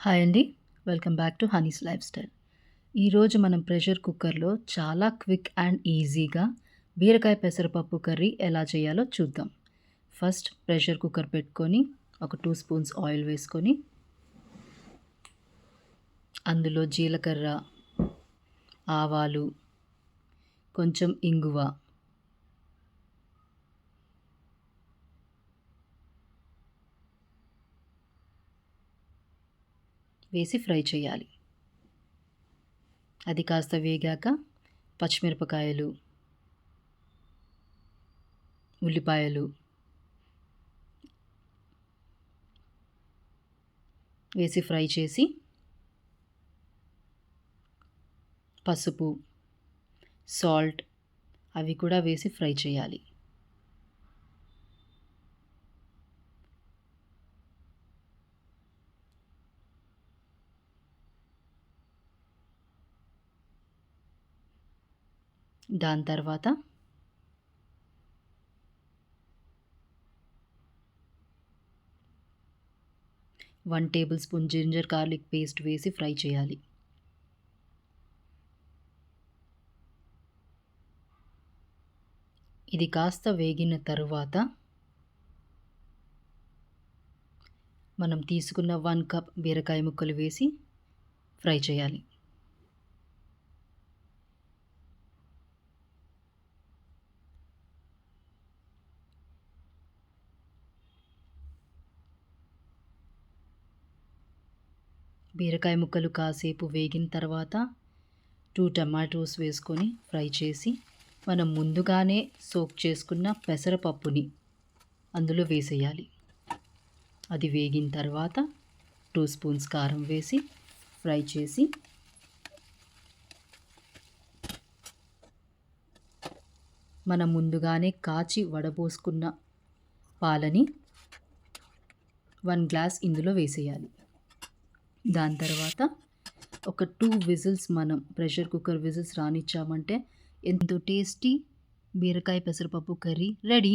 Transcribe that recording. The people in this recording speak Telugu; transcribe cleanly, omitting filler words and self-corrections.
హాయ్ అండి. Welcome back to Honey's life style. ఈరోజు మనం ప్రెషర్ కుక్కర్‌లో చాలా క్విక్ అండ్ ఈజీగా బీరకాయ పెసరపప్పు కర్రీ ఎలా చేయాలో చూద్దాం. ఫస్ట్ ప్రెషర్ కుక్కర్ పెట్టుకొని ఒక 2 స్పూన్స్ ఆయిల్ వేసుకొని అందులో జీలకర్ర, ఆవాలు, కొంచెం ఇంగువ, వేసి ఫ్రై చేయాలి. అది కాస్త వేగాక పచ్చిమిరపకాయలు, ఉల్లిపాయలు వేసి ఫ్రై చేసి పసుపు, సాల్ట్ అవి కూడా వేసి ఫ్రై చేయాలి. దాని తర్వాత 1 tablespoon ginger garlic paste వేసి ఫ్రై చేయాలి. ఇది కాస్త వేగిన తరువాత మనం తీసుకున్న 1 కప్ బీరకాయ ముక్కలు వేసి ఫ్రై చేయాలి. బీరకాయ ముక్కలు కాసేపు వేగిన తర్వాత 2 టమాటోస్ వేసుకొని ఫ్రై చేసి మనం ముందుగానే సోక్ చేసుకున్న పెసరపప్పుని అందులో వేసేయాలి. అది వేగిన తర్వాత 2 స్పూన్స్ కారం వేసి ఫ్రై చేసి మనం ముందుగానే కాచి వడపోసుకున్న పాలని 1 గ్లాస్ ఇందులో వేసేయాలి. దాని తర్వాత ఒక 2 విజిల్స్ మనం ప్రెషర్ కుక్కర్ విజిల్స్ రానిచ్చామంటే ఎంతో టేస్టీ బీరకాయ పెసరపప్పు కర్రీ రెడీ.